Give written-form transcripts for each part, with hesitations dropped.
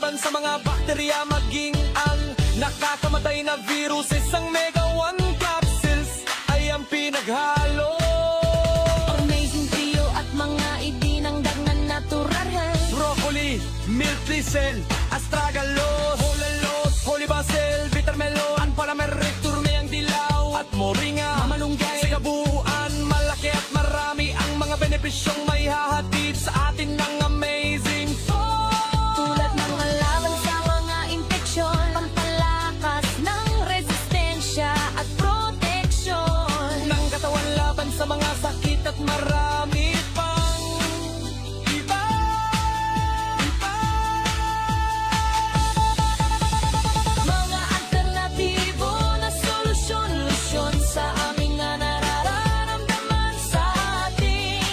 laban sa mga bakterya, maging ang nakakamatay na virus. Isang Mega One capsules ay ang pinaghalo. Amazing Trio at mga idinangdag na natural. Broccoli, milk thistle, astragalus, holalos, holy basil, bitter melon, palamerictus, turme ang dilaw, at moringa, mamalunggay. Sa kabuuan, malaki at marami ang mga benepisyong may hahatid sa atin ng Amazing Food. Tulad ng laban sa mga infeksyon, pampalakas ng resistensya at proteksyon Ng katawan laban sa mga sakit at marami pang iba. Mga alternatibo na solusyon sa aming nararamdaman sa ating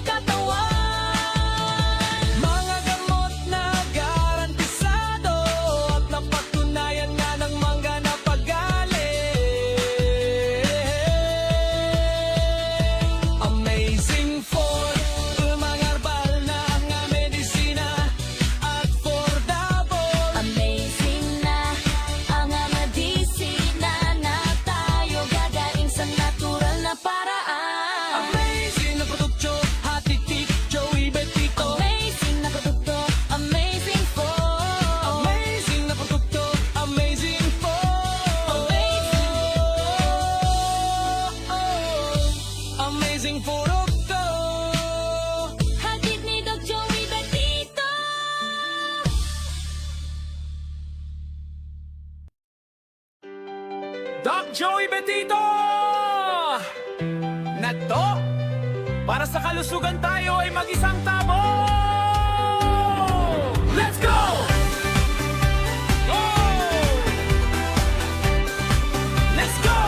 katawan. Mga gamot na garantisado at napatunayan nga ng mga napagaling. Amazing Food, mga herbal na nga medisina at affordable. Amazing na ang medisina na tayo gagaling sa natural na paraan. Amazing na produkto, hatitik, Joey Betito. Amazing na produkto, amazing food. Amazing na produkto, Amazing Food. Amazing produkto. Hatid ni Doc Joey Betito. Doc Joey Betito! Na to, para sa kalusugan tayo ay mag-isang tabo! Let's go! Go! Let's go!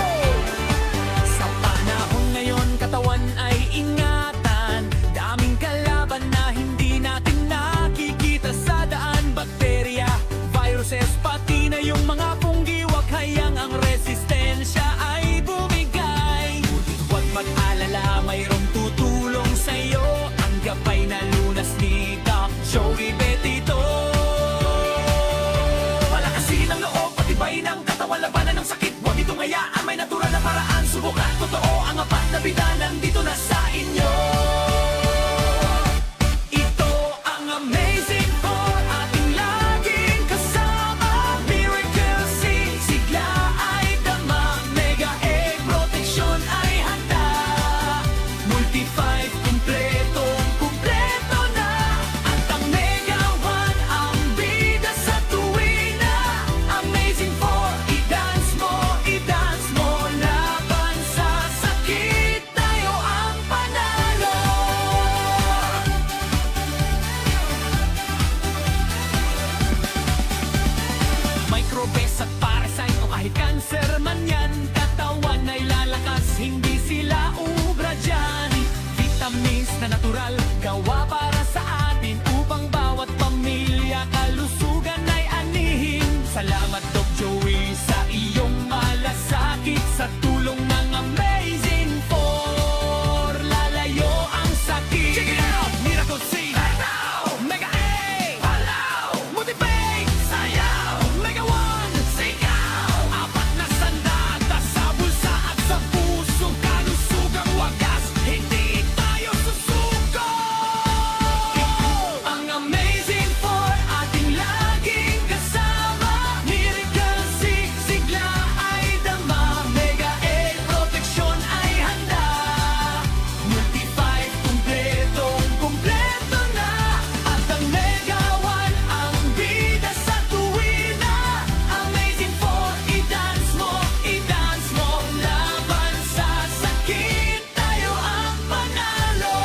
Sa panahon ngayon, katawan ay ingatan. Daming kalaban na hindi natin nakikita sa daan. Bakterya, viruses, pati na yung mga punggiwak. Hayang ang resistensya ay bumigay. Ngunit huwag mag-alala, mayroong tutulong sa'yo. Ang gabay na lunas ni Doc Joey Betito. Palakasin ang loob, patibay ng katawan, labanan ng sakit. Huwag itong hayaan, may natural na paraan. Subukan, totoo ang apat na bida, nandito na sa inyo. Ito ang Amazing Food, ating laging kasama. Miracle Seed, sigla ay dama. Mega Egg, proteksyon ay handa. Multi-5, kumpleto na. At ang Mega One, ang bida sa tuwina. Amazing Food, i-dance mo, laban sa sakit, tayo ang panalo. Microbes at parasite o kahit cancer man yan, katawan ay lalakas, hindi sila ubra dyan. Vitamins na natural, gawa para sa atin, upang bawat pamilya kalusugan ay anihin. Salamat Doc Joey sa iyong malasakit, sa tulong ng Amazing Food, lalayo ang sakit. Check it out! Miracle Seed, Mega Egg, Multi-Bake, sayaw, Mega One, sigaw. Apat na sandata sa bulsa at sa puso, kalusugang wagas, hindi tayo susuko. Ang Amazing Food, ating laging kasama. Miracle Seed, sigla ay dama. Mega Egg, proteksyon ay handa. Multi-5, kumpleto na. At ang Mega One, ang bida sa tuwina. Amazing Food, i-dance mo, laban sa sakit, tayo ang panalo.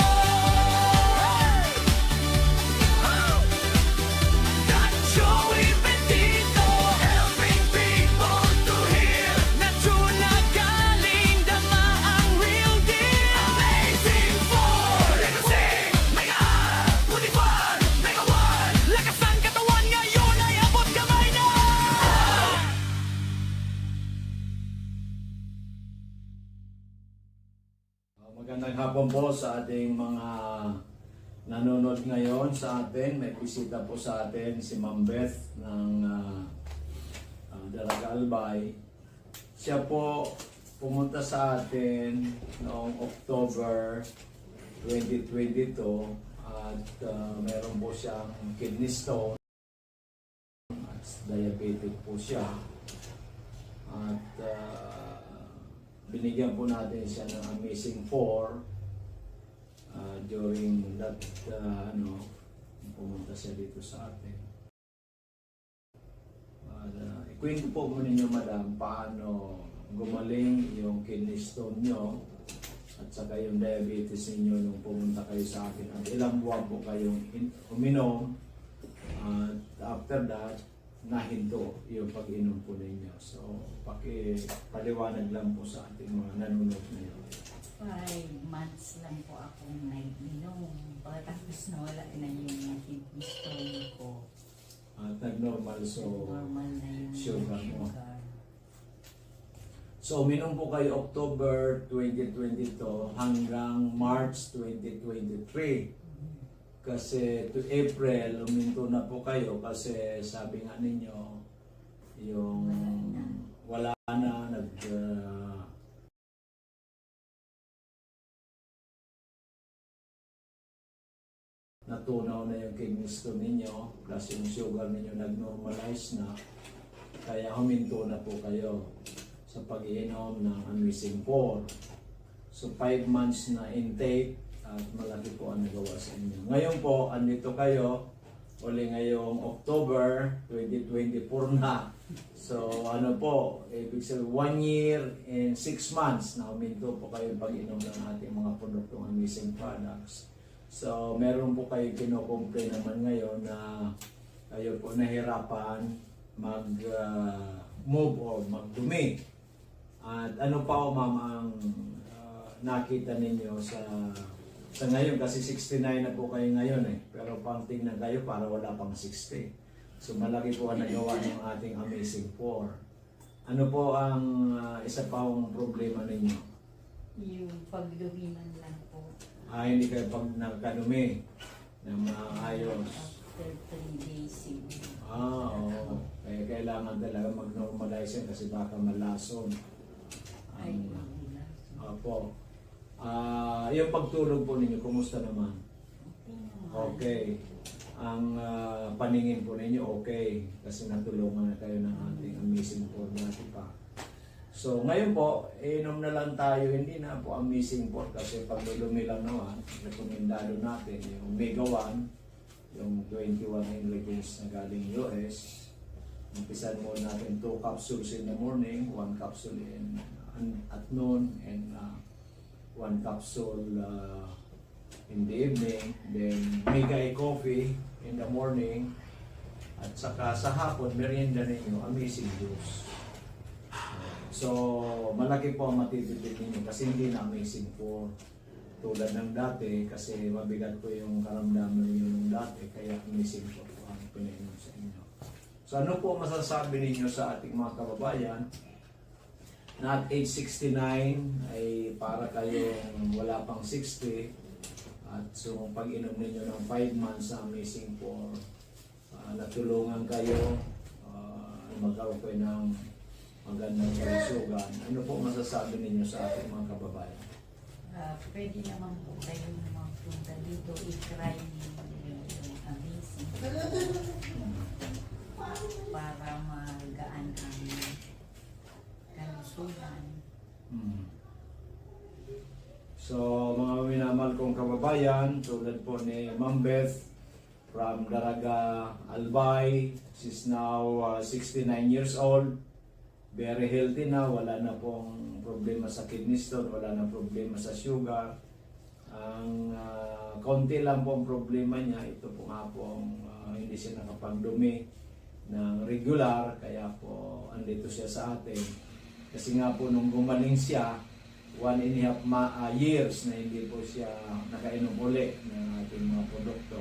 Doc Joey Betito, helping people to heal. Natural galing, dama ang real deal. Amazing Food, Mega Mega Multi-One, Mega One. Lakas ang katawan ngayon ay abot kamay na. Magandang hapon po sa ating mga nanonood ngayon sa atin. May bisita po sa atin si Ma'am Beth ng Daraga Albay. Siya po pumunta sa atin noong October 2022 at meron po siyang kidney stone at diabetic po siya. At binigyan po natin siya ng Amazing 4 during that pumunta siya dito sa atin. Ikwento po mo ninyo, madam, paano gumaling yung kidney stone nyo at saka yung diabetes ninyo nung pumunta kayo sa akin at ilang buwan po kayong uminom at after that nahinto yung pag-inom po ninyo. So paliwanag lang po sa ating mga nanonood ngayon. 5 months lang po akong naiinom. Pagkatapos nawala na yung kidney stone ko. At nag-normal, so Normal na yung sugar mo. sugar. So, uminom po kayo October 2022 hanggang March 2023. Kasi to April, uminto na po kayo kasi sabi nga ninyo, yung wala na, natunaw na yung kidney stone ninyo, plus yung sugar ninyo nag-normalize na, kaya huminto na po kayo sa pag-iinom ng Amazing 4. So 5 months na intake at malaki po ang nagawa sa inyo. Ngayon po, andito kayo, uli ngayong October 2024 na. So ano po, ibig sabihin 1 year and 6 months na huminto po kayo pag-inom ng ating mga produktong Amazing products. So meron po kayo kino-complain naman ngayon na kayo po nahirapan mag-move or magdumi. At ano pa o ma'am ang nakita ninyo sa ngayon, kasi 69 na po kayo ngayon pero pang tingnan kayo para wala pang 60. So malaki po ang nagawa ng ating Amazing 4. Ano po ang isa pa ang problema ninyo? Yung pagdumiman lang po. Hindi kayo pag nakadumi na maayos. After 3 days siguro. Oo. Kaya kailangan talaga mag-normalize yan kasi baka malason. Ay, Opo. Yung pagtulog po ninyo, kumusta naman? Okay. Ang paningin po ninyo, okay. Kasi natulungan na kayo ng ating Amazing 4 natin pa. So, ngayon po, inom na lang tayo. Hindi na po Amazing 4 kasi paglulumi lang naman, rekomendado natin yung Omega 1, yung 21 ingredients na galing US. Umpisan mo natin 2 capsules in the morning, 1 capsule at noon, and 1 capsule in the evening. Then Mega coffee in the morning, at saka sa hapon merienda ninyo Amazing Juice. So malaki po ang matitipid ninyo kasi hindi na Amazing 4 tulad ng dati, kasi mabigat po yung karamdaman ninyo nung dati, kaya Amazing 4 po ang pinainom sa inyo. So ano po masasabi ninyo sa ating mga kababayan na at age 69 ay para kayong wala pang 60, at so pag-inom ninyo ng 5 months sa Amazing 4, natulungan kayo magkaroon kayo ng magandang kalusugan. Ano po masasabi ninyo sa ating mga kababayan? Pwede naman po kayong magpunta dito, i-try yung Amazing para magaan ang kalusugan. So mga minamahal kong kababayan, tulad po ni Ma'am Beth from Daraga Albay, she's now 69 years old, very healthy na, wala na pong problema sa kidney stone, wala na problema sa sugar. Ang konti lang pong problema niya, ito po nga pong hindi siya nakapagdumi ng regular, kaya po andito siya sa atin. Kasi nga po nung gumaling siya, 1.5 years na hindi po siya nakainom uli ng ating mga produkto.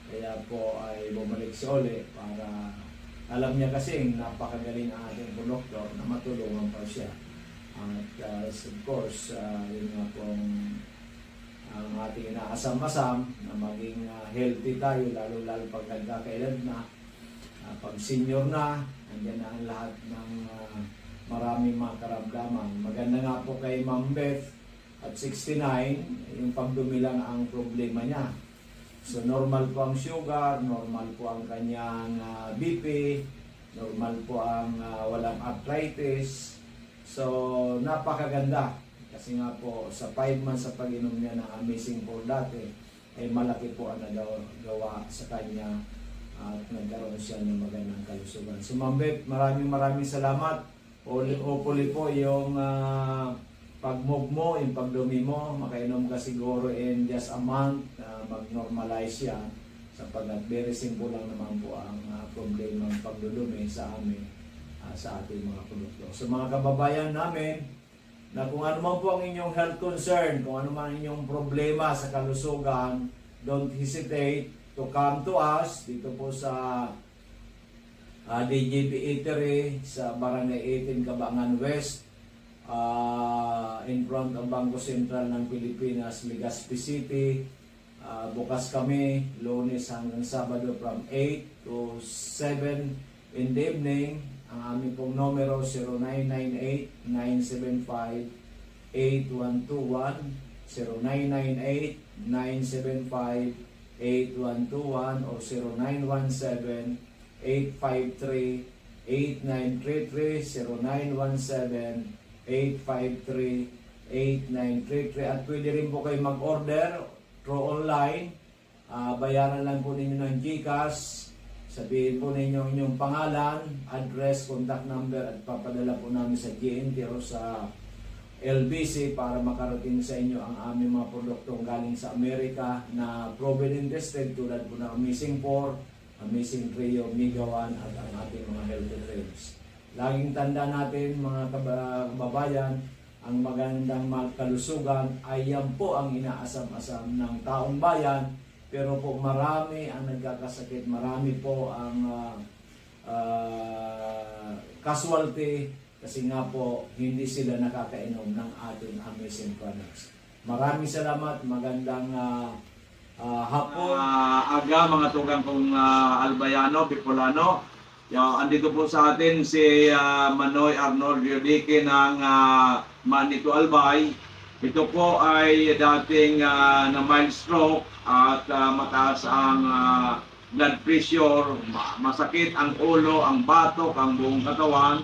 Kaya po ay bumalik siya uli para alam niya kasi napakagaling ang ating produkto na matulungan pa siya. At of course, yun nga pong ang ating inaasam-asam na maging healthy tayo, lalo-lalo pag nagkakaedad na, pag senior na, nandiyan na ang lahat ng maraming mga karamdaman. Maganda nga po kay Ma'am Beth at 69, yung pagdumi lang ang problema niya. So normal po ang sugar, normal po ang kanyang BP, normal po ang walang arthritis. So napakaganda kasi nga po sa 5 months sa pag-inom niya ng Amazing Four dati ay malaki po ang nagawa sa kanya at nagkaroon siya ng magandang kalusugan. So Ma'am Beth, maraming salamat. Hopefully po yung pag-move mo, yung pagdumi mo, makainom ka siguro in just a month, mag-normalize yan sapagkat very simple lang naman po ang problema ng pagdudumi sa amin, sa ating mga produkto. So mga kababayan namin, na kung ano man po ang inyong health concern, kung ano man inyong problema sa kalusugan, don't hesitate to come to us dito po sa DJP Eatery sa Barangay 18 Cabangan West, in front of Bangko Sentral ng Pilipinas, Legazpi City. Bukas kami Lunes hanggang Sabado from 8 to 7 in the evening. Ang aming pong numero 0998-975-8121, 0998-975-8121 o 0917-853-8933, at pwede rin po kayo mag-order through online. Bayaran lang po ninyo ng GCash, sabihin po ninyo inyong pangalan, address, contact number at papadala po namin sa GNT o sa LBC para makarating sa inyo ang aming mga produktong galing sa Amerika na proven and tested tulad po ng Amazing 4, Amazing Trio, Mega 1 at ang ating mga healthy drinks. Laging tanda natin mga kababayan, ang magandang kalusugan ay yan po ang inaasam-asam ng taong bayan, pero po marami ang nagkakasakit, marami po ang casualty kasi nga po hindi sila nakakainom ng ating Amazing products. Maraming salamat, magandang hapon, aga mga tugang kong Albayano, Bicolano. Andito po sa atin si Manoy Arnold Riodique ng Manito Albay. Ito po ay dating na mild stroke at mataas ang blood pressure, masakit ang ulo, ang batok, ang buong katawan.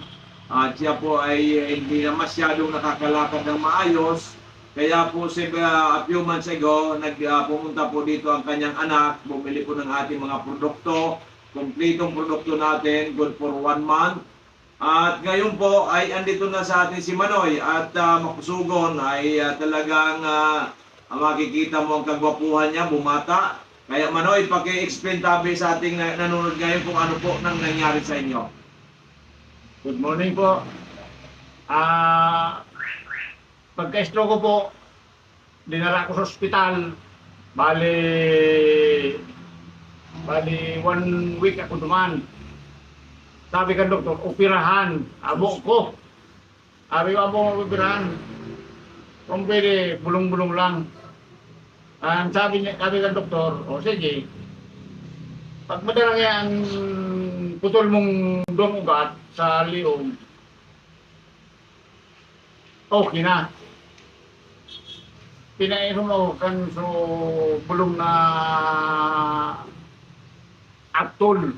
At siya po ay hindi na masyadong nakakalakad ng maayos. Kaya po a few months ago, pumunta po dito ang kanyang anak, bumili po ng ating mga produkto. Kompletong produkto natin, good for 1 month. At ngayon po ay andito na sa atin si Manoy at makusugon ay talagang makikita mo ang kagwapuhan niya, bumata. Kaya Manoy, paki-explain tabi sa ating nanonood ngayon kung ano po nang nangyari sa inyo. Good morning po. Pagka-stroke ko po, dinala ko sa ospital. Bali 1 week ako duman. Sabi ka doktor, operahan. Abo ko. Sabi ko, abo operahan. Kung pwede, bulong-bulong lang. Sabi ka doktor, o sige, pag madalang yan, putol mong doong ugat sa liong, okay na. Pinainom ako kan so bulong na Atol.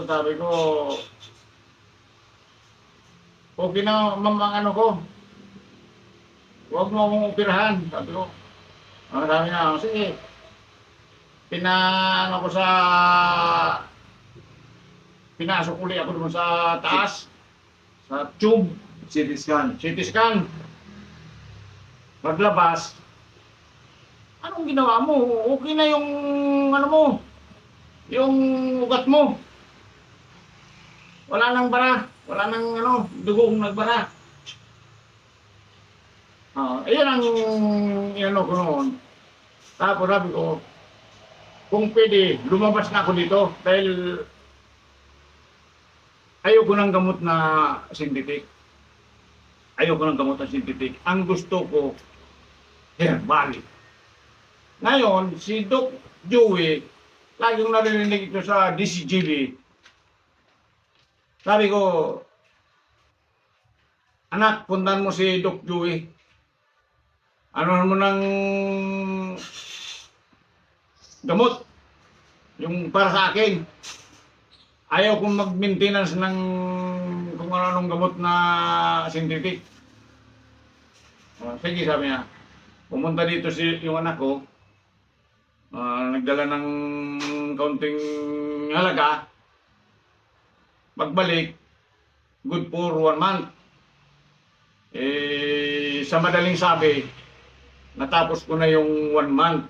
Sabi ko, okay na mamang ano ko. Huwag mo akong operahan. Sabi ko. Sabi na, sige. Pinasok uli ako doon sa taas. Sa tube. CT scan. CT scan. Paglabas, anong ginawa mo? Okay na yung ano mo, yung ugat mo. Wala nang bara, wala nang dugong nagbara. Iyan ang inano ko noon. Tapos sabi ko, kung pwede, lumabas na ako dito dahil ayoko ng gamot na synthetic. Ayoko ng gamot na synthetic. Ang gusto ko, herbal. Ngayon, si Doc Joey, laging narinig ito sa DCGB. Sabi ko, anak, puntan mo si Doc Joey. Ano mo ng gamot? Yung para sa akin. Ayaw kong mag-maintenance ng kung ano-anong gamot na synthetic. Sige, sabi niya. Pumunta dito yung anak ko. Nagdala ng kaunting halaga. Pagbalik, good for 1 month. Sa madaling sabi, natapos ko na yung 1 month.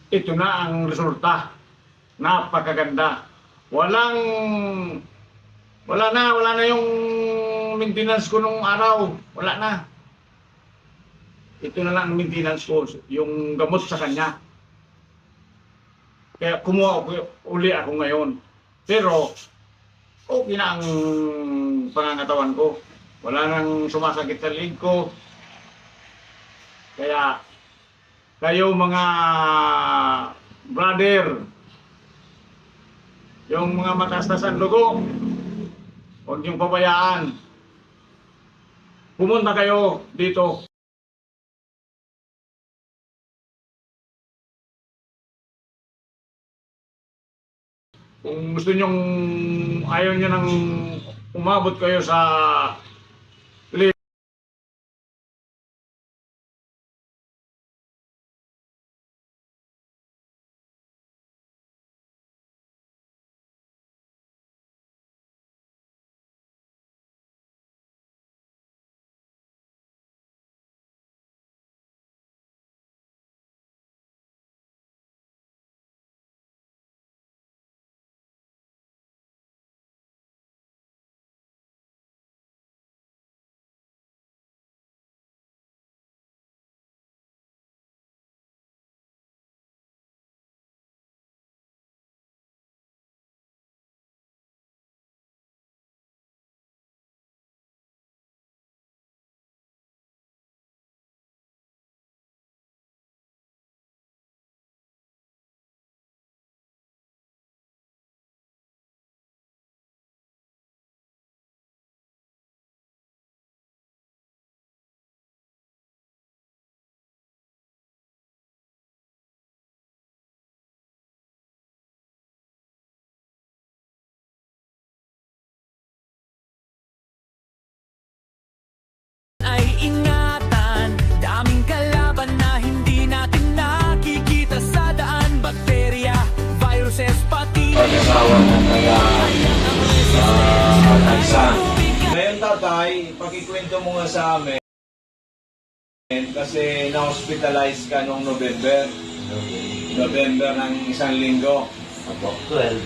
Ito na ang resulta. Napakaganda. Wala na yung maintenance ko nung araw. Wala na. Ito na lang ang maintenance ko, yung gamot sa kanya. Kaya kumuha uli ako ngayon. Pero, okay na ang pangangatawan ko. Wala nang sumasakit sa leg ko. Kaya, kayo mga brother, yung mga mataas-taas ang dugo, huwag niyong pabayaan. Pumunta kayo dito. Kung gusto niyong, ayaw niyo nang umabot kayo sa ay ingatan. Daming kalaban na hindi natin nakikita sa daan. Bakterya, viruses, pati Pag-asawa na kaya ngayon tatay, pakikwento mo nga sa amin kasi na-hospitalize ka noong November ng 1 linggo. Apo, 12.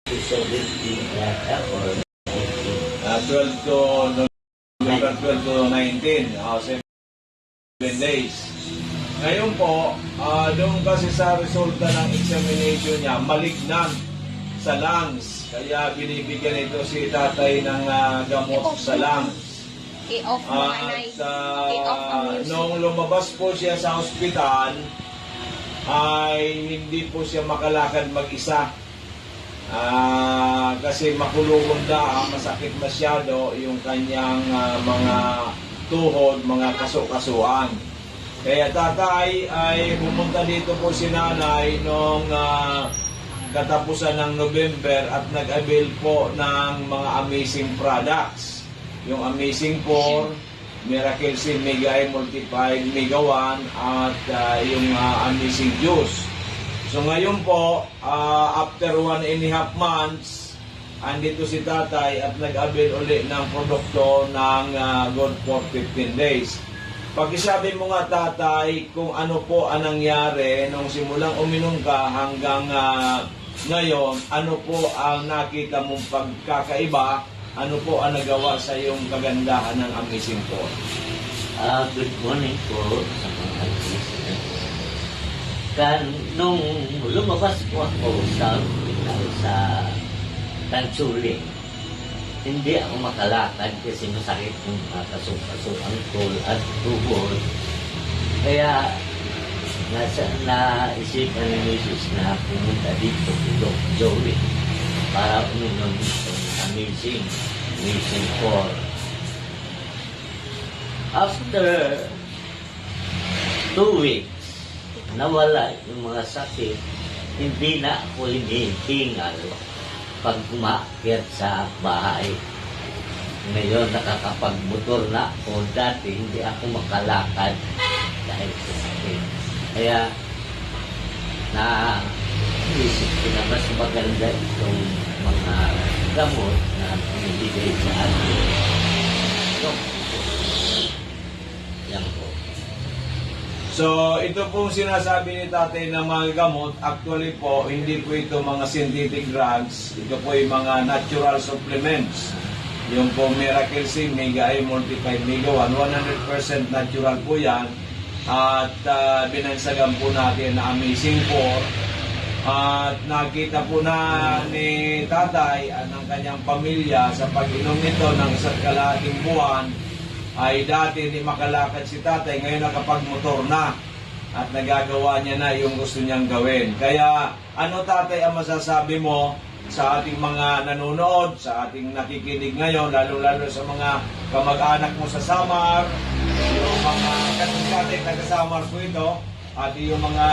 To 17 yata or 12 to November 12 to 19, 7 days. Ngayon po, doon kasi sa resulta ng examination niya, malignant sa lungs. Kaya binibigyan ito si tatay ng gamot sa lungs. I-off mo, anay. At I-off ang music. nung lumabas po siya sa ospital, ay hindi po siya makalakad mag-isa. Kasi makulungan na, masakit masyado yung kanyang mga tuhod, mga kaso-kasuan. Kaya tatay ay pumunta dito po si nanay noong katapusan ng November at nag-avail po ng mga amazing products. Yung Amazing 4, Miracle C Mega Multiplied Mega 1 at yung Amazing Juice. So ngayon po, after 1.5 months, andito si tatay at nag-avail uli ng produkto ng good for 15 days. Pakisabi mo nga tatay kung ano po ang nangyari nung simulang uminom ka hanggang ngayon, ano po ang nakita mong pagkakaiba, ano po ang nagawa sa iyong kagandahan ng Amazing 4? good morning po sa mga listeners. Nung lumabas po ako sa hospital sa tansuling. Hindi ako makalakad kasi masakit yung kaso ang tol at tuhod. Kaya naisipan ni Mrs. na pumunta dito kay Doc Joey para uminom itong amazing 4. After 2 weeks, nawala yung mga sakit, hindi na ako hinihingal pag umakyat sa bahay. Ngayon nakakapagmotor na ako. Dati hindi ako makalakad dahil sa sakit. Kaya naisip ko na mas maganda itong mga gamot na binibigay sa atin. So, yan po. So, ito pong sinasabi ni tatay na mga gamot, actually po, hindi po ito mga synthetic drugs. Ito po yung mga natural supplements. Yung po Miracle C, Mega A, Multiplied Mega 1, 100% natural po yan. At binansagan po natin na Amazing 4. At nakita po na ni tatay at ng kanyang pamilya sa pag-inom nito ng isa't kalahating buwan, ay dati hindi makalakad si tatay, ngayon nakapagmotor na at nagagawa niya na yung gusto niyang gawin. Kaya ano tatay ang masasabi mo sa ating mga nanonood, sa ating nakikinig ngayon, lalo-lalo sa mga kamag-anak mo sa Samar, yung mga tatay taga-Samar po ito, at yung mga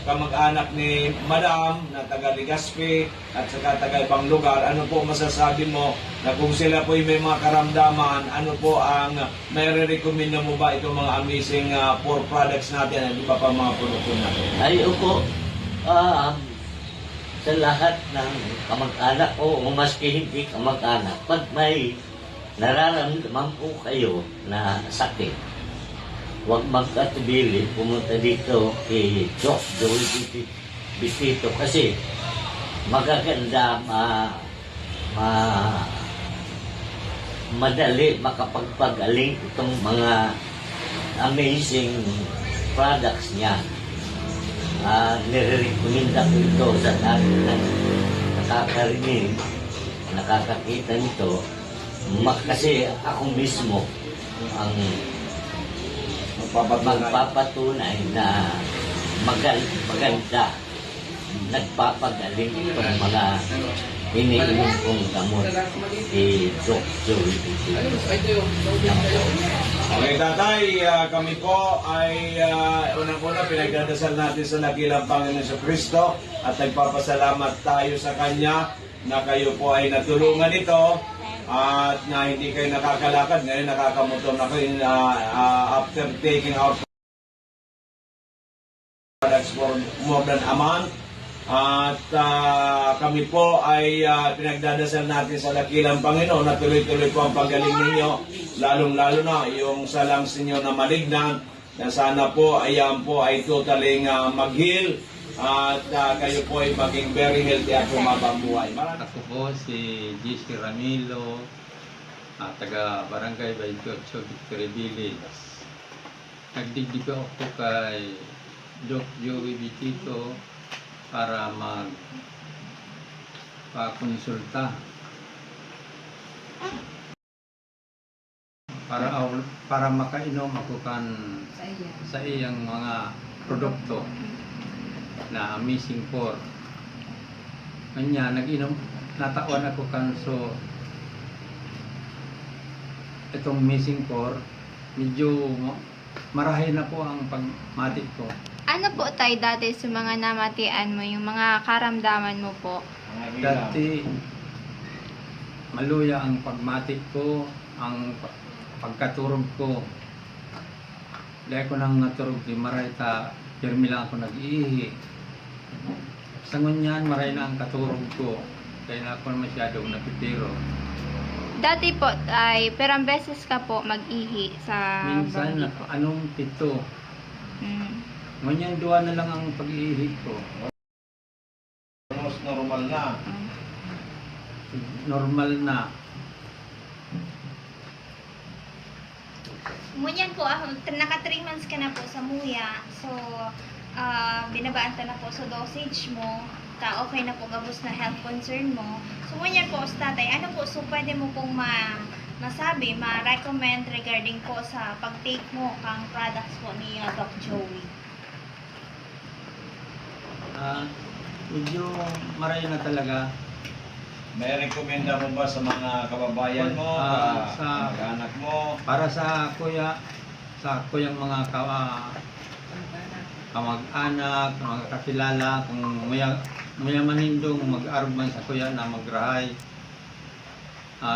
kamag-anak ni Madam na taga Legazpi at saka taga ibang lugar, ano po masasabi mo na kung sila po may mga karamdaman, ano po ang nare-recommend mo ba itong mga amazing 4 products natin at iba pa mga produkto natin? Ay, opo. Sa lahat ng kamag-anak o maski hindi kamag-anak, pag may nararamdaman po kayo na sakit, huwag magkatubili, pumunta dito kay Doc Joey Bitito kasi magaganda, madali makapagpagaling itong mga amazing products niya. Nire-recommenda ko ito sa lahat na nakakarinig, nakakakita nito, kasi ako mismo ang magpapatunay na maganda, nagpapagaling itong mga iniinom kong gamot kay Doc Joey. Okay tatay, kami po ay unang-una pinagdadasal natin sa nakilang Panginoon sa Kristo at nagpapasalamat tayo sa Kanya na kayo po ay natulungan ito at na hindi kayo nakakalakad, ngayon nakakamotor na kayo after taking out products for more than a month. At kami po ay pinagdadasal natin sa dakilang Panginoon na tuloy-tuloy po ang paggaling ninyo, lalong-lalo na yung sa lungs ninyo na malignan, na sana po ayan po ay totaling mag-heal at kayo po ay maging very healthy at humabang buhay. Ako po si JC Ramilo, taga Barangay 28, Victory Village. Nagdigdig ako kay Doc Joey Bitito para magpakonsulta. Para makainom ako sa iyang mga produkto na Amazing 4. Kanya, nag-inom, natawan ako so itong Amazing 4, medyo marahay na po ang pagmatik ko. Ano po tayo dati sa mga namatian mo, yung mga karamdaman mo po? Dati, maluya ang pagmatik ko, ang pagkaturog ko. Dahil ko nang naturog, di maray pirmi lang ako nag-iihi. Sa ngunyan, maray na ang katurog ko. Kaya na ako masyadong napipiro. Dati po ay perang beses ka po mag-ihi sa Minsan, banggi po. anong 7. Ngunyan, 2 na lang ang pag-iihi ko. Almost normal na. Normal na. Ngunyan po, naka 3 months ka na po sa muya. So, binabaan ka na po sa dosage mo. ka-okay na po gabos na health concern mo. So, ganyan po sa tatay, ano po, so pwede mo pong masabi, ma-recommend regarding po sa pag-take mo kang products po ni Doc Joey. Medyo marayo na talaga. May rekomenda mo ba sa mga kababayan mo, sa anak mo? para sa kuyang mga kamag-anak, mga kakilala, kung mayaman dong mag-arman sa kuya na magrahay.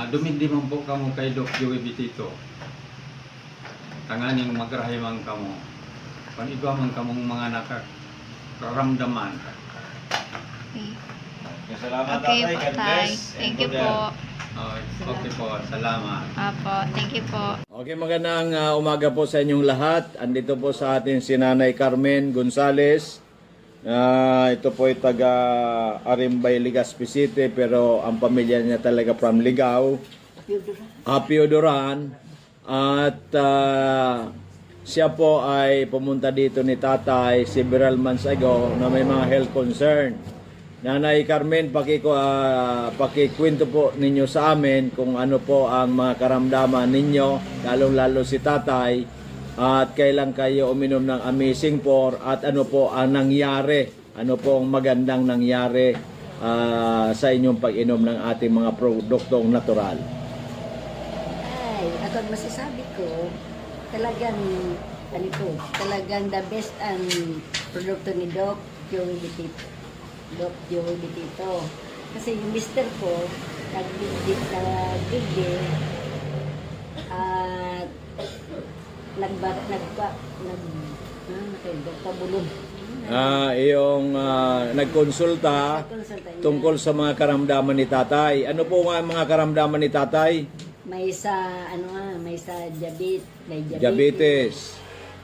Dumindi man po kamo kay Doc Joey Bitito. Tanganing magrahay man kamo. Kung iba man kamong mga nakakaramdaman. Okay. Salamat Okay tatay, po, God tay. bless. Thank you po. Okay po, salamat. Apo, thank you po. Okay, magandang umaga po sa inyong lahat. Andito po sa atin si Nanay Carmen Gonzales. Ito po ay taga Arimbay, Legazpi City, pero ang pamilya niya talaga from Ligao, Apiodoran. At siya po ay pumunta dito ni tatay several months ago na may mga health concern. Nanay Carmen, pakikwento po ninyo sa amin kung ano po ang mga karamdaman ninyo, lalong-lalo si tatay, at kailan kayo uminom ng Amazing 4 at ano po ang nangyari, ano po ang magandang nangyari sa inyong pag-inom ng ating mga produktong natural. Ay, ako ang masasabi ko, talagang the best ang produkto ni Doc Joey Bitito. Doc Joey Bitito. Kasi yung mister ko, nag-digdig at nagpabulong. Iyong nagkonsulta tungkol sa mga karamdaman ni tatay. Ano po nga ang mga karamdaman ni tatay? May sa Diabetes.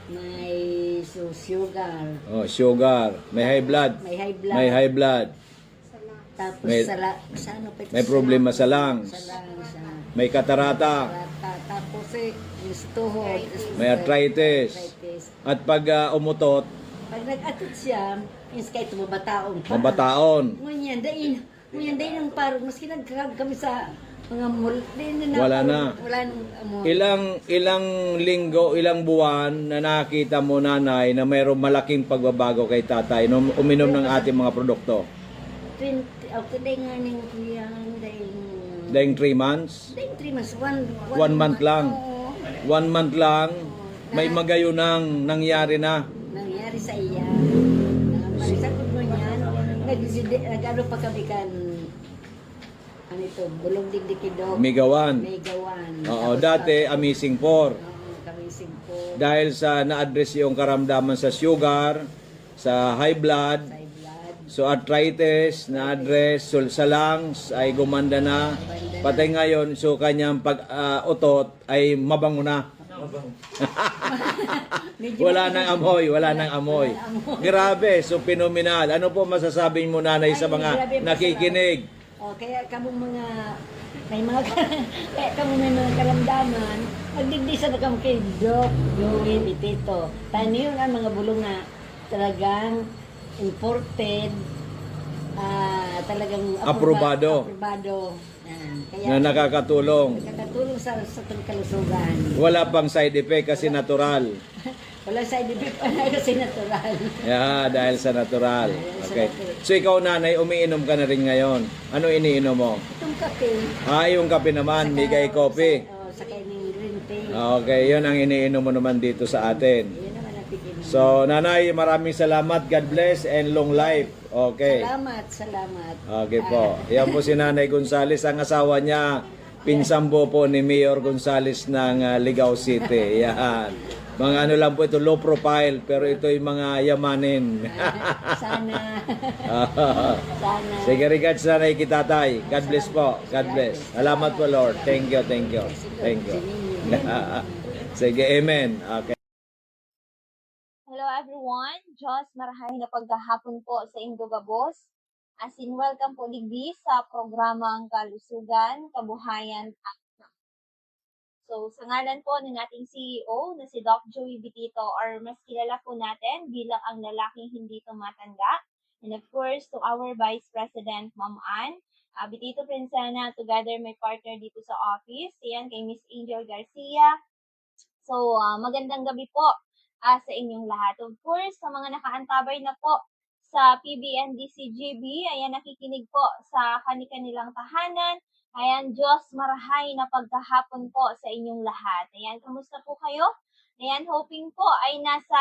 may sugar, Sugar. May high blood. May high blood. tapos may- May problema sa lungs. May katarata. Tapos yung tuhod, May arthritis. At pag umutot, pag nag-atot siya, is kahit mabataon pa. mabataon. Ngunyan, dahin ang parang, maski nagkakag kami sa mga mall, Wala na. Wala nang amo. Ilang linggo, ilang buwan na nakita mo nanay na mayroong malaking pagbabago kay tatay nung uminom ng ating mga produkto? 20, okay, dahin nga ning kuya, Dahing 3 months? dahin 3 months, 1 month lang. Oo, 1 month lang, may magayunang nangyari na. nangyari sa iya. Marisakot mo niyan, nag-ano pa kami kan, ano ito, bulong digdikidog. Megawan. Megawan. Oo, Tapos, dati Amazing 4. kami singpo, Dahil sa na-address yung karamdaman sa sugar, sa high blood, high blood, so arthritis, na-address, sa lungs ay gumanda na. Patay ngayon, so kanyang pag-utot ay mabango na. Wala nang amoy. Grabe, so phenomenal. Ano po masasabi mo nanay sa mga nakikinig? O, kaya kamong may mga karamdaman, magdigdisa na kamo kay Doc Joey Bitito. Tani yun ang mga bulong na talagang imported, talagang Aprobado. Kaya Na nakakatulong. nakakatulong sa itong kalusugan. Wala pang side effect kasi natural. Wala side effect pa na kasi natural. Yeah, dahil sa natural. Okay. So ikaw nanay, umiinom ka na rin ngayon. Ano iniinom mo? Itong kape, Yung kape naman, Migay Coffee. sa kaining green tea. Okay, yun ang iniinom mo naman dito sa atin. Yun naman ang tikin. So, nanay, maraming salamat. God bless and long life. Okay. Salamat. Okay po. Yan po si Nanay Gonzales. Ang asawa niya, pinsambo po ni Mayor Gonzales ng Ligao City. Yan. Mga ano lang po ito, low profile, pero ito yung mga yamanin. Sana. Sana. Sige, regards nanay kitatay. God bless po. God bless. Salamat po, Lord. Thank you. Thank you. Sige, amen. Okay. Hello everyone, Diyos marahay na pagkahapon po sa Indogabos. As in, welcome po digdi sa programang Kalusugan, Kabuhayan at So, sa ngalan po ng ating CEO na si Doc Joey Bitito or mas kilala po natin bilang ang lalaking hindi tumatanda, And of course, to our Vice President, Ma'am Ann, Bitito Prinsena, together my partner dito sa office. Ayan, kay Miss Angel Garcia. So, magandang gabi po sa inyong lahat. Of course, sa mga nakaantabay na po sa PBNDCGB, ayan, nakikinig po sa kanilang tahanan. Ayan, Diyos marahay na pagkahapon po sa inyong lahat. Ayan, kamusta po kayo? Ayan, hoping po ay nasa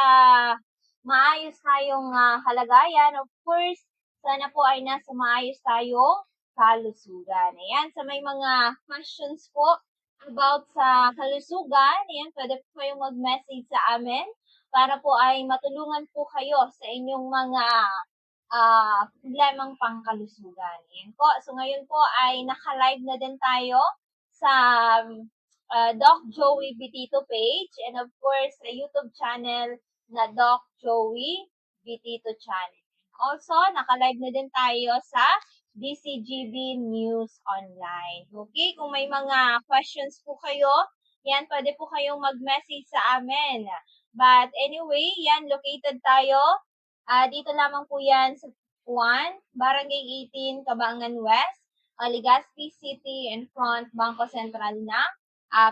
maayos tayong kalagayan. Of course, sana po ay nasa maayos tayong kalusugan. Ayan, sa may mga questions po about sa kalusugan, ayan, pwede po kayong mag-message sa amin para po ay matulungan po kayo sa inyong mga problemang pangkalusugan. Ayan po. So ngayon po ay naka-live na din tayo sa Doc Joey Bitito page and of course sa YouTube channel na Doc Joey Bitito channel. Also, naka-live na din tayo sa DCGB News Online. Okay, kung may mga questions po kayo, yan, pwede po kayong mag-message sa amin. But anyway, yan, located tayo. Dito lamang po yan sa 1, Barangay 18, Cabangan West, Legazpi City, in front, Bangko Sentral ng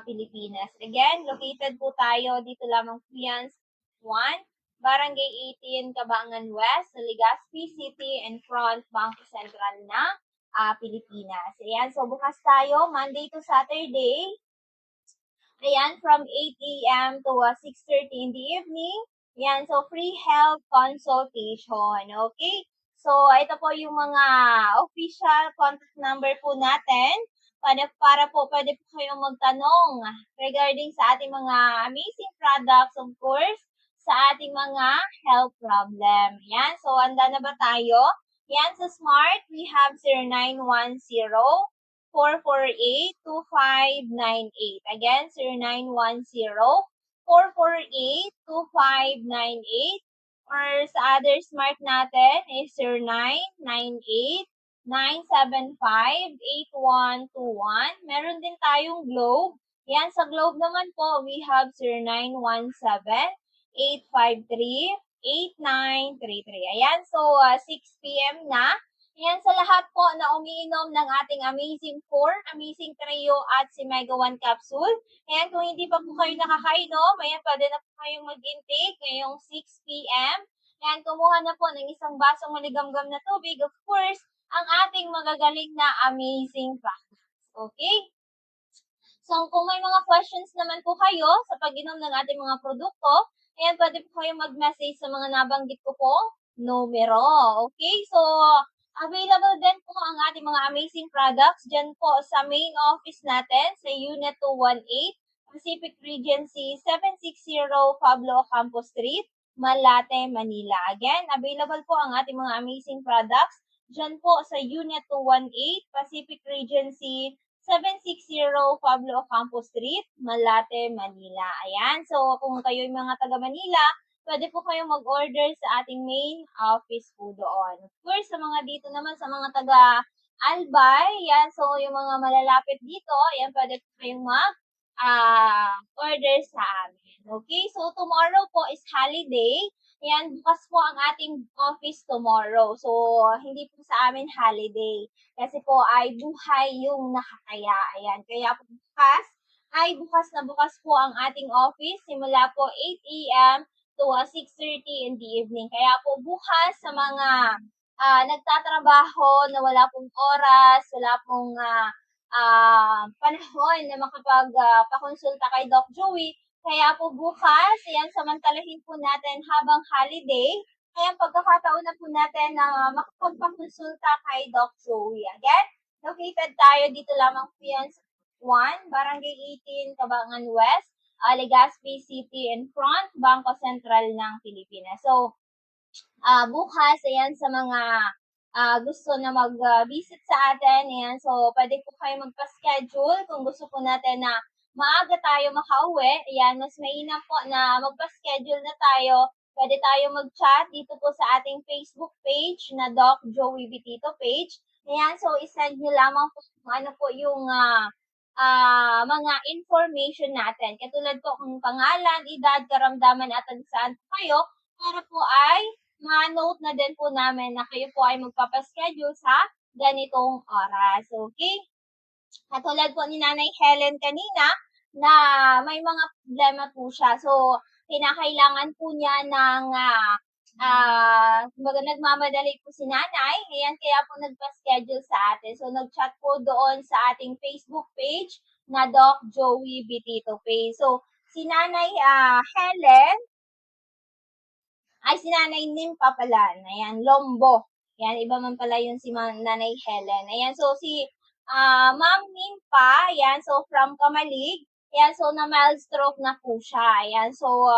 Pilipinas. Again, located po tayo, dito lamang po yan sa 1, Barangay 18, Cabangan West, Legazpi City, in front, Bangko Sentral ng Pilipinas. Ayan, so bukas tayo, Monday to Saturday. Ayan, from 8 a.m. to 6:30 in the evening. Ayan, so free health consultation. Okay? So, ito po yung mga official contact number po natin para po pwede po kayong magtanong regarding sa ating mga amazing products, of course, sa ating mga health problem. Yan, so handa na ba tayo? Yan, sa Smart, we have 0910-448-2598. Again, 0910-448-2598. Or sa other Smart natin is 0998-975-8121. Meron din tayong Globe. Yan, sa Globe naman po, we have 0917-853-8933. Ayan, so 6 p.m. na. Ayan, sa lahat po na umiinom ng ating Amazing 4, Amazing Trio at si Mega 1 Capsule. Ayan, kung hindi pa po kayo nakakainom, ayan, pwede na po kayong mag-intake ngayong 6 p.m. Ayan, kumuha na po ng isang basong maligamgam na tubig. Of course, ang ating magagaling na Amazing Products. Okay? So, kung may mga questions naman po kayo sa pag-inom ng ating mga produkto, ayan, pwede po kayong mag-message sa mga nabanggit ko po numero. Okay? So, available din po ang ating mga amazing products dyan po sa main office natin sa Unit 218, Pacific Regency 760 Pablo Ocampo Street, Malate, Manila. Again, available po ang ating mga amazing products dyan po sa Unit 218, Pacific Regency 760 Pablo Ocampo Street, Malate, Manila. Ayan, so kung kayo yung mga taga Manila, pwede po kayong mag-order sa ating main office po doon. Of course, sa mga dito naman, sa mga taga Albay, yan, so yung mga malalapit dito, yan, pwede po kayong mag-order sa amin. Okay, so tomorrow po is holiday. Yan, bukas po ang ating office tomorrow. So, hindi po sa amin holiday. Kasi po ay buhay yung nakakaya. Ayan, kaya po bukas na bukas po ang ating office. Simula po 8 a.m. to 6:30 in the evening. Kaya po bukas sa mga nagtatrabaho na wala pong oras, wala pong panahon na makapag-pakonsulta kay Doc Joey, kaya po bukas, ayan, samantalahin po natin habang holiday, ayan, pagkakataon na po natin na makapagpakonsulta kay Doc Joey. Again, located tayo dito lamang po yan sa 1, Barangay 18, Cabangan West, Legazpi City, in front, Bangko Sentral ng Pilipinas. So, bukas, ayan, sa mga gusto na mag-visit sa atin, ayan, so pwede po kayo magpa-schedule kung gusto po natin na maaga tayo makauwi. Ayan, mas mainam po na magpa-schedule na tayo. Pwede tayo mag-chat dito po sa ating Facebook page na Doc Joey Bitito page. Ayan, so isend nyo lamang po kung ano po yung mga information natin. Katulad po kung pangalan, edad, karamdaman at saan po kayo para po ay ma-note na din po namin na kayo po ay magpapaschedule sa ganitong oras. Okay? Katulad po ni Nanay Helen kanina na may mga problema po siya. So, kinakailangan po niya ng nagmamadali po si nanay. Ayan, kaya po nagpa-schedule sa atin. So, nag-chat po doon sa ating Facebook page na Doc Joey Bitito Page. So, si Nanay Helen, ay si Nanay Nimpa pala. Ayan, Lombo. Ayan, iba man pala yun si Nanay Helen. Ayan, so si Ma'am Nimpa, ayan, so from Kamalig. Ayan, so na mild stroke na po siya. Ayan, so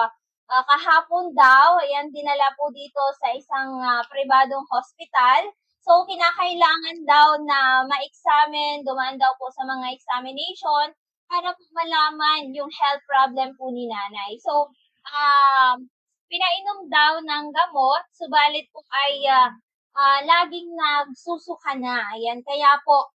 kahapon daw, ayan, dinala po dito sa isang pribadong hospital. So, kinakailangan daw na ma-examine, dumaan daw po sa mga examination para po malaman yung health problem po ni nanay. So, pinainom daw ng gamot, subalit po ay laging nagsusuka na. Ayan, kaya po,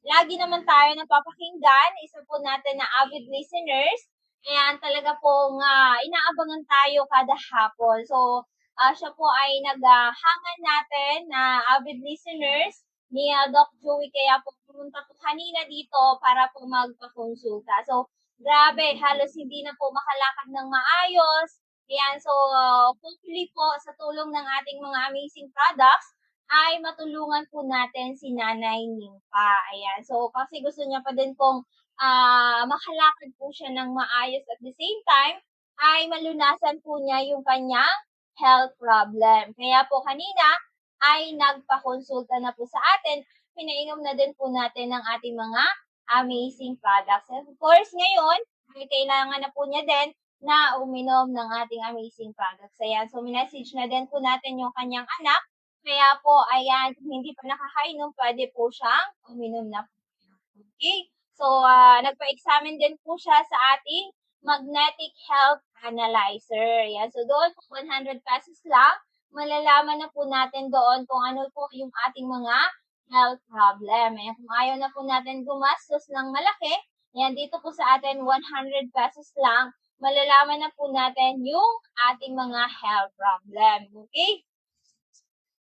lagi naman tayo napapakinggan, isa po natin na avid listeners. Ayan, talaga pong inaabangan tayo kada hapon. So, siya po ay naghangan natin na avid listeners ni Doc Joey. Kaya po pumunta po kanina dito para po magpakonsulta. So, grabe, halos hindi na po makalakad ng maayos. Ayan, so hopefully po sa tulong ng ating mga amazing products, ay matulungan po natin si Nanay Nimpa. Ayan, so kasi gusto niya pa din pong makalakad po siya ng maayos at the same time, ay malunasan po niya yung kanyang health problem. Kaya po kanina, ay nagpakonsulta na po sa atin, pinainom na din po natin ng ating mga amazing products. And of course, ngayon, ay kailangan na po niya din na uminom ng ating amazing products. Ayan, so minessage na din po natin yung kanyang anak. Kaya po, ayan, kung hindi pa nakakainom, pwede po siyang uminom na po. Okay? So, nagpa-examine din po siya sa ating magnetic health analyzer. Yan. So, doon po 100 pesos lang, malalaman na po natin doon kung ano po yung ating mga health problem. Ayan, kung ayaw na po natin gumastos ng malaki, yan, dito po sa atin 100 pesos lang, malalaman na po natin yung ating mga health problem. Okay?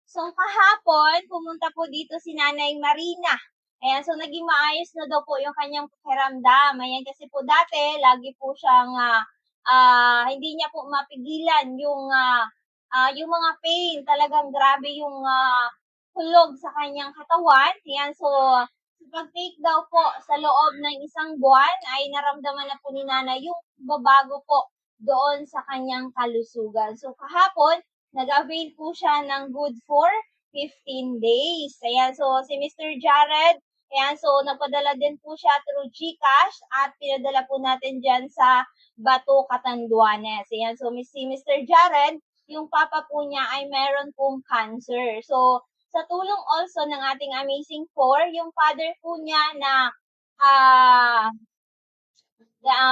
So, kahapon, pumunta po dito si Nanay Marina. Ayan, so naging maayos na daw po yung kanyang pakiramdam. Ayan, kasi po dati, lagi po siyang, hindi niya po mapigilan yung mga pain. Talagang grabe yung hulog sa kanyang katawan. Ayan, so pag-take daw po sa loob ng isang buwan, ay naramdaman na po ni Nanay yung babago po doon sa kanyang kalusugan. So kahapon, nag-avail po siya ng good for 15 days. Ayan, so si Mr. Jared, ayan, so nagpadala din po siya through GCash at pinadala po natin dyan sa Bato, Catanduanes. Ayan, so si Mr. Jared, yung papa po niya ay meron pong cancer. So, sa tulong also ng ating Amazing 4, yung father po niya na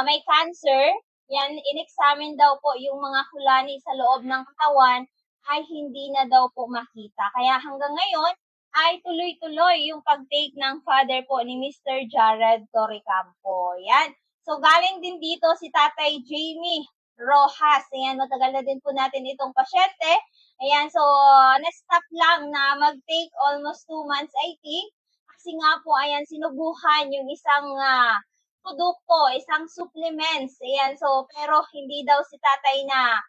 may cancer, yan, in-examine daw po yung mga hulani sa loob ng katawan ay hindi na daw po makita. Kaya hanggang ngayon, ay tuloy-tuloy yung pag-take ng father po ni Mr. Jared Torrecampo. Yan. So, galing din dito si Tatay Jamie Rojas. Ayan, matagal na din po natin itong pasyente. Ayan, so, na-stop lang na mag-take almost 2 months, I think. Kasi nga po, ayan, sinubuhan yung isang produkto, isang supplements. Ayan, so, pero hindi daw si tatay na,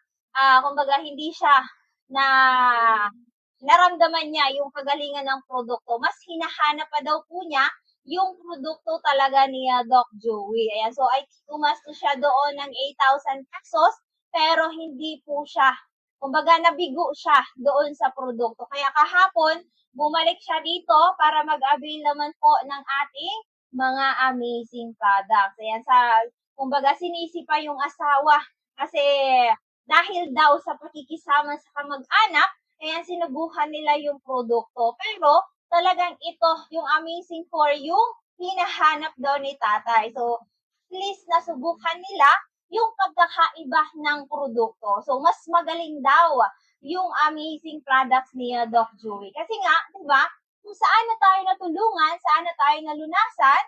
kumbaga, hindi siya na naramdaman niya yung kagalingan ng produkto. Mas hinahanap pa daw po niya yung produkto talaga ni Doc Joey. Ayan, so, ay gumastos siya doon ng 8,000 pesos, pero hindi po siya, kumbaga, nabigo siya doon sa produkto. Kaya kahapon, bumalik siya dito para mag-avail naman po ng ating mga amazing products. Ayan, kumbaga, sinisi pa yung asawa kasi dahil daw sa pakikisama sa kamag-anak, ayan, sinubuhan nila yung produkto. Pero, talagang ito, yung Amazing 4, yung hinahanap daw ni tatay. So, at least nasubukan nila yung pagkakaiba ng produkto. So, mas magaling daw yung amazing products ni Doc Joey. Kasi nga, di ba, kung saan na tayo natulungan, saan na tayo nalunasan,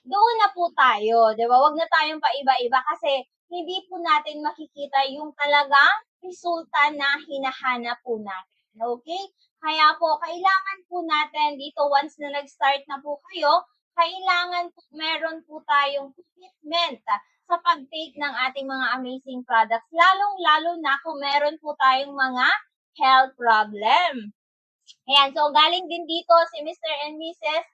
doon na po tayo, di ba? Huwag na tayong paiba-iba kasi hindi po natin makikita yung talagang resulta na hinahanap po natin. Okay? Kaya po, kailangan po natin dito, once na nag-start na po kayo, kailangan po, meron po tayong commitment sa pag-take ng ating mga amazing products, lalong-lalo na kung meron po tayong mga health problem. Ayan, so galing din dito si Mr. and Mrs.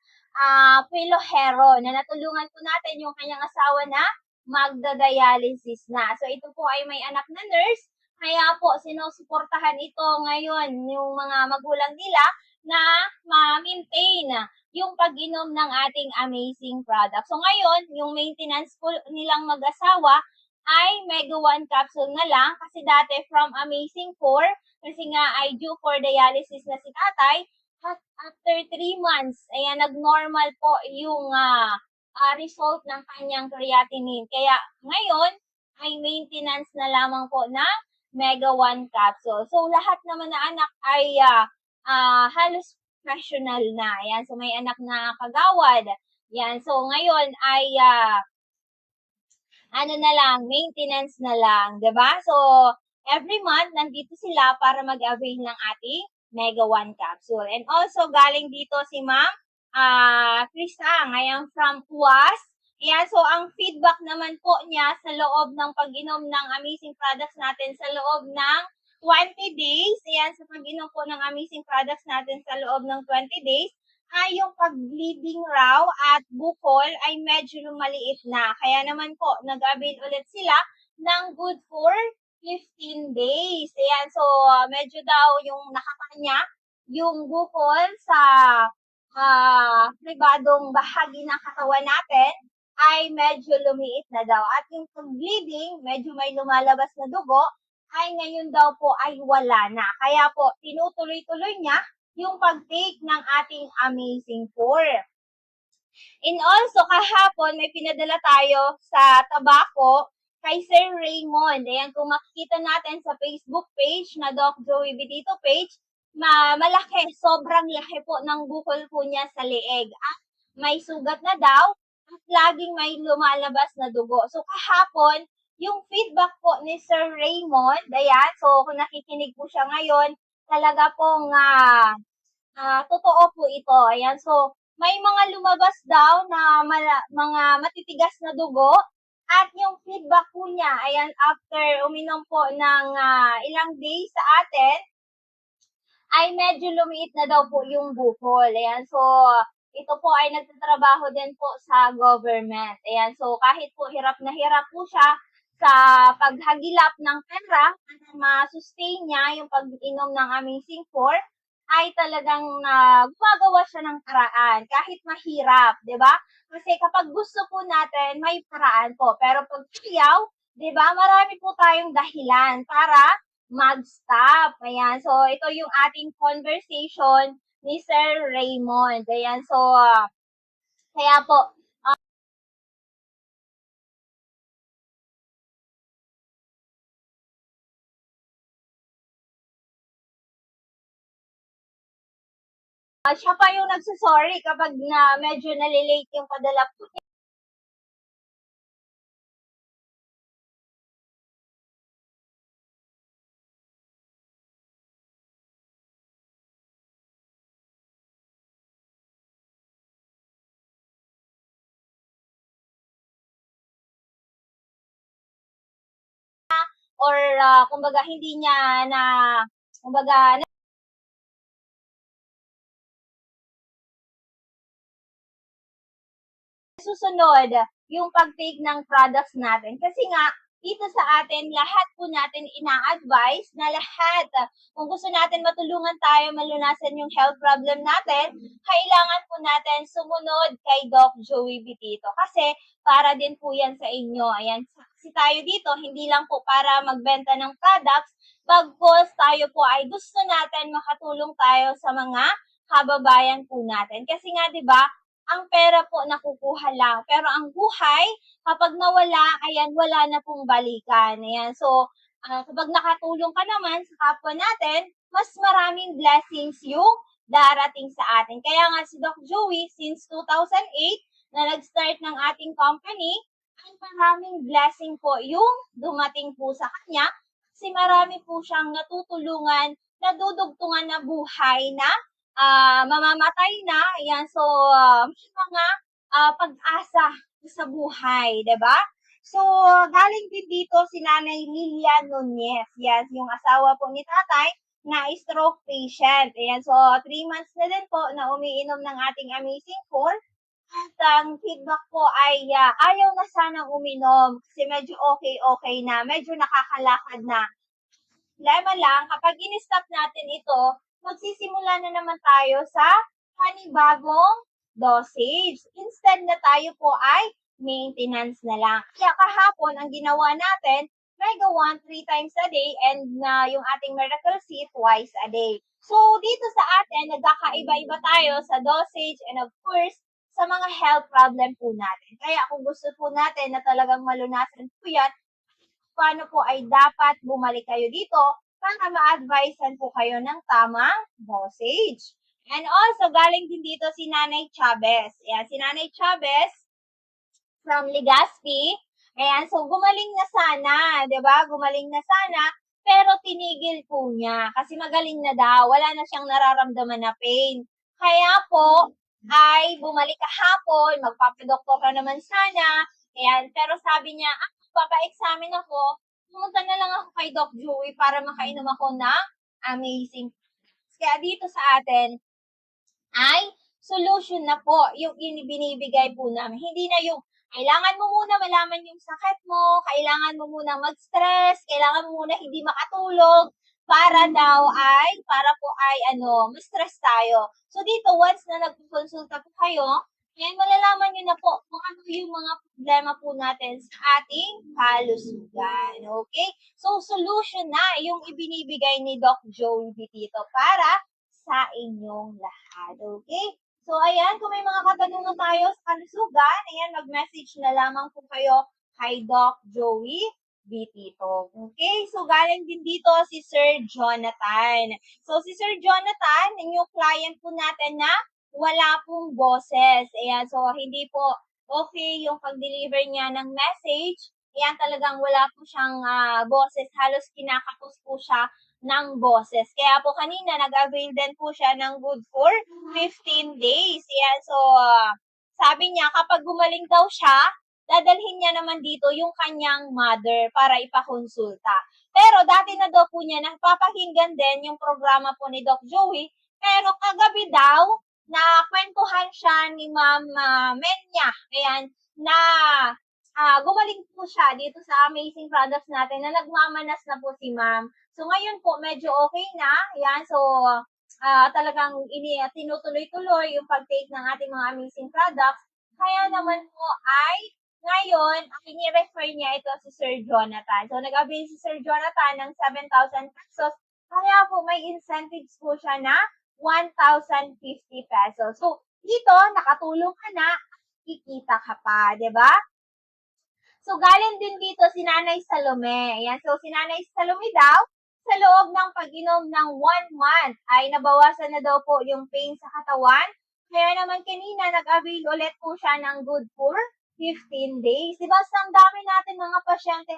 Pilojero na natulungan po natin yung kanyang asawa na magda-dialysis na. So ito po ay may anak na nurse, kaya po sinusuportahan ito ngayon yung mga magulang nila na ma-maintain yung pag-inom ng ating amazing product. So ngayon, yung maintenance po nilang mag-asawa ay Mega 1 capsule na lang kasi dati from Amazing 4, kasi nga ay due for dialysis na si tatay, at after 3 months, ayan, nag-normal po yung result ng kanyang creatinine. Kaya ngayon, ay maintenance na lamang po na Mega 1 capsule. So lahat naman na anak ay halos professional na. Ayan, so may anak na kagawad. Yan, so ngayon ay ano na lang, maintenance na lang, 'di ba? So every month nandito sila para mag-avail ng ating Mega 1 capsule. And also galing dito si Ma'am Krisang, ayan, from UAS. Ayan, so ang feedback naman po niya sa loob ng pag-inom ng amazing products natin sa loob ng 20 days, ayan, sa pag-inom po ng amazing products natin sa loob ng 20 days, ay yung pag-bleeding raw at bukol ay medyo lumaliit na. Kaya naman po, nag-avail ulit sila ng good for 15 days. Ayan, so medyo daw yung nakakanya, yung bukol sa pribadong bahagi ng katawan natin ay medyo lumiit na daw. At yung pag-bleeding, medyo may lumalabas na dugo, ay ngayon daw po ay wala na. Kaya po, tinutuloy-tuloy niya yung pag-take ng ating Amazing 4. And also, kahapon, may pinadala tayo sa tabako kay Sir Raymond. Ayan, kung makikita natin sa Facebook page na Doc Joey Bedito page, malaki, sobrang laki po ng bukol po niya sa leeg. At may sugat na daw at laging may lumalabas na dugo. So, kahapon, yung feedback po ni Sir Raymond, ayan, so kung nakikinig po siya ngayon, talaga pong totoo po ito. Ayan, so may mga lumabas daw na mga matitigas na dugo at yung feedback po niya, ayan, after uminom po ng ilang days sa atin, ay medyo lumiit na daw po yung bukol. Ayan, so ito po ay nagtatrabaho din po sa government. Ayan, so kahit po hirap na hirap po siya sa paghagilap ng pera para ma-sustain niya yung pag-inom ng Amazing 4, ay talagang gumagawa siya ng paraan kahit mahirap, 'di ba? Kasi kapag gusto po natin, may paraan po. Pero pag ayaw, 'di ba? Marami po tayong dahilan para mag-stop. Ayan. So ito yung ating conversation ni Sir Raymond. Ayan. So kaya po siya pa yung nagsusorry kapag na medyo nalilate yung padala po niya. Or kumbaga hindi niya na kumbaga susunod yung pag-take ng products natin. Kasi nga, dito sa atin, lahat po natin ina-advise na lahat, kung gusto natin matulungan tayo malunasan yung health problem natin, kailangan po natin sumunod kay Doc Joey Bedito. Kasi para din po yan sa inyo. Ayan, kasi tayo dito, hindi lang po para magbenta ng products, bagkos tayo po ay gusto natin makatulong tayo sa mga kababayan po natin. Kasi nga, di ba, ang pera po nakukuha lang. Pero ang buhay, kapag nawala, ayan, wala na pong balikan. Ayan, so, kapag nakatulong ka naman sa kapwa natin, mas maraming blessings yung darating sa atin. Kaya nga si Doc Joey, since 2008, na nag-start ng ating company, ay maraming blessing po yung dumating po sa kanya. kasi marami po siyang natutulungan, nadudugtungan na buhay na mamamatay na. Ayan, so may mga pag-asa sa buhay, 'di ba? So, galing din dito si Nanay Lilia Nunez. Yes, yung asawa po ni tatay na stroke patient. Ayan, so 3 months na din po na umiinom ng ating Amazing 4. At ang feedback po ay ayaw na sanang uminom kasi medyo okay na, medyo nakakalakad na. Problema lang, kapag in-stop natin ito, magsisimula na naman tayo sa panibagong dosage. Instead na tayo po ay maintenance na lang. Kaya kahapon, ang ginawa natin, Mega 1 3 times a day and yung ating Miracle C twice a day. So, dito sa atin, nagkakaiba-iba tayo sa dosage and of course, sa mga health problem po natin. Kaya kung gusto po natin na talagang malunasan po yan, paano po ay dapat bumalik kayo dito para ma-advisean po kayo ng tamang dosage. And also, galing din dito si Nanay Chavez. Ayan, si Nanay Chavez from Legazpi. Ayan, so gumaling na sana, 'di ba? Gumaling na sana, pero tinigil po niya kasi magaling na daw, wala na siyang nararamdaman na pain. Kaya po ay bumalik kahapon, magpapadoktor ka naman sana. Ayan, pero sabi niya, papa-examine ako, pumunta na lang ako kay Doc Joey para makainom ako ng Amazing. Kaya dito sa atin ay solution na po yung binibigay po namin. Hindi na yung kailangan mo muna malaman yung sakit mo, kailangan mo muna mag-stress, kailangan mo muna hindi makatulog para po ay ma-stress tayo. So dito, once na nagkonsulta po kayo, yan, malalaman nyo na po kung ano yung mga problema po natin sa ating kalusugan. Okay? So, solution na yung ibinibigay ni Doc Joey dito para sa inyong lahat. Okay? So, ayan, kung may mga katanungan tayo sa kalusugan, ayan, mag-message na lamang po kayo kay Doc Joey Bitito. Okay? So, galing din dito si Sir Jonathan. So, si Sir Jonathan, yung client po natin na wala pong boses. Ayan, so hindi po okay yung pag-deliver niya ng message. Ayan, talagang wala po siyang boses. Halos kinakapos po siya ng boses. Kaya po kanina, nag-avail din po siya ng good for 15 days. Ayan, so sabi niya, kapag gumaling daw siya, dadalhin niya naman dito yung kanyang mother para ipakonsulta. Pero dati na daw po niya napapakinggan din yung programa po ni Doc Joey. Pero kagabi daw, na kwentuhan siya ni Ma'am Menya. Ayan, na gumaling po siya dito sa Amazing Products natin na nagmamanas na po si Ma'am. So ngayon po, medyo okay na. Ayan, so talagang tinutuloy-tuloy yung pag-take ng ating mga Amazing Products. Kaya naman po ay ngayon, ini-refer niya ito si Sir Jonathan. So nag-avail si Sir Jonathan ng 7,000 pesos. Kaya po may incentives po siya na 1,050 pesos. So, dito, nakatulong ka na, kikita ka pa, di ba? So, galing din dito si Nanay Salome. Ayan, so si Nanay Salome daw, sa loob ng pag-inom ng 1 month, ay nabawasan na daw po yung pain sa katawan. Kaya naman kanina, nag-avail ulit po siya ng good for 15 days. Diba, ang dami natin mga pasyente,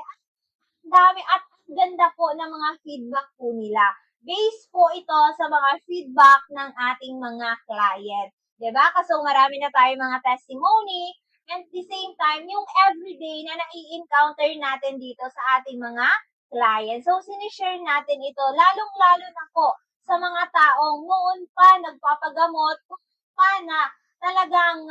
dami at ganda po ng mga feedback po nila. Base po ito sa mga feedback ng ating mga client. Diba? Kasi marami na tayo mga testimony and at the same time, yung everyday na nai-encounter natin dito sa ating mga clients. So, sinishare natin ito, lalong-lalo na po sa mga taong noon pa nagpapagamot, pa na talagang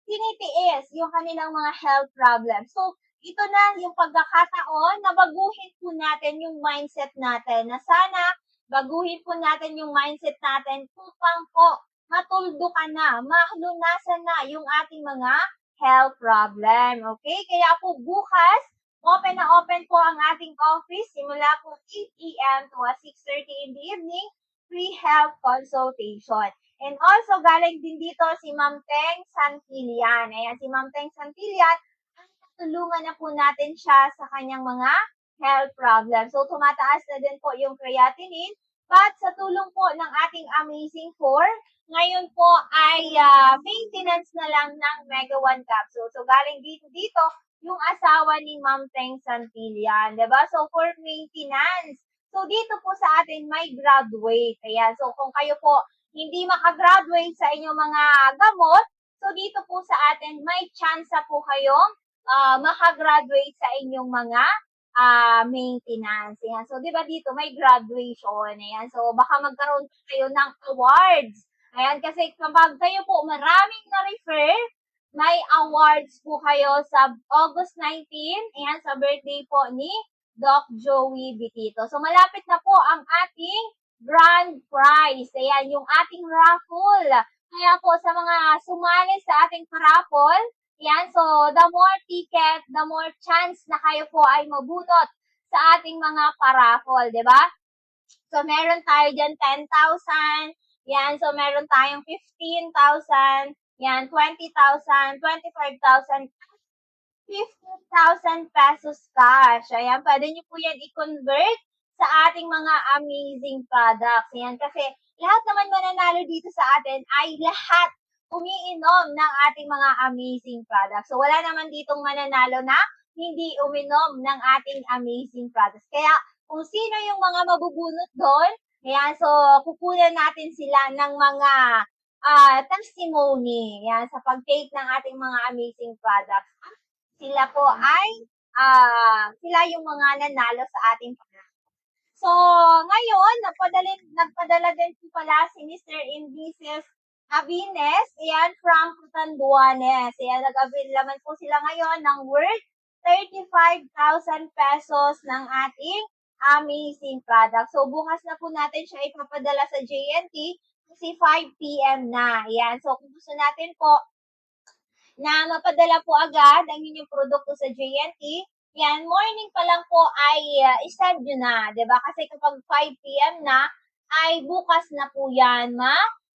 tinitiis yung kanilang mga health problems. So, ito na yung pagkakataon na baguhin po natin yung mindset natin na sana baguhin po natin yung mindset natin upang po matuldukan na, malunasan na yung ating mga health problem. Okay? Kaya po bukas, open na open po ang ating office simula po 8 a.m. to 6:30 in the evening, free health consultation. And also, galing din dito si Ma'am Teng Santillan. Ayan, si Ma'am Teng Santillan, tulungan na po natin siya sa kanyang mga health problems. So, tumataas na din po yung creatinine. But sa tulong po ng ating Amazing 4, ngayon po ay maintenance na lang ng Mega 1 capsule. So, galing dito, yung asawa ni Ma'am Teng Santillan, 'di ba? So for maintenance. So dito po sa atin may graduate. Ayan. So kung kayo po hindi makagraduate sa inyong mga gamot, so dito po sa atin may chance po kayong makagraduate sa inyong mga maintenance. Ayan. So, di ba dito may graduation. Ayan. So, baka magkaroon kayo ng awards. Ayan. Kasi kapag kayo po maraming na-refer, may awards po kayo sa August 19. Ayan. Sa birthday po ni Doc Joey Bitito. So, malapit na po ang ating grand prize. Ayan. Yung ating raffle. Kaya po sa mga sumali sa ating raffle, yan, so the more ticket, the more chance na kayo po ay mabunot sa ating mga paraffle, di ba? So meron tayo dyan 10,000, yan, so meron tayong 15,000, yan, 20,000, 25,000, 50,000 pesos cash. Ayan, pwede nyo po yan i-convert sa ating mga amazing products. Yan, kasi lahat naman mananalo dito sa atin ay lahat umiinom ng ating mga amazing products. So, wala naman ditong mananalo na hindi uminom ng ating amazing products. Kaya, kung sino yung mga mabubunot doon, ayan, so, kukunan natin sila ng mga testimony, ayan, sa pag-take ng ating mga amazing products. Sila po ay, sila yung mga nanalo sa ating products. So, ngayon, nagpadala din po pala si Mr. and Mrs. Abines, ayan, from Catanduanes. Ayan, nag-avail naman po sila ngayon ng worth 35,000 pesos ng ating amazing product. So, bukas na po natin siya ipapadala sa JNT kasi 5 p.m. na. Ayan, so kung gusto natin po na mapadala po agad ang inyong produkto sa JNT, yan, morning pa lang po ay isend nyo na, 'di ba? Kasi kapag 5 p.m. na, ay bukas na po yan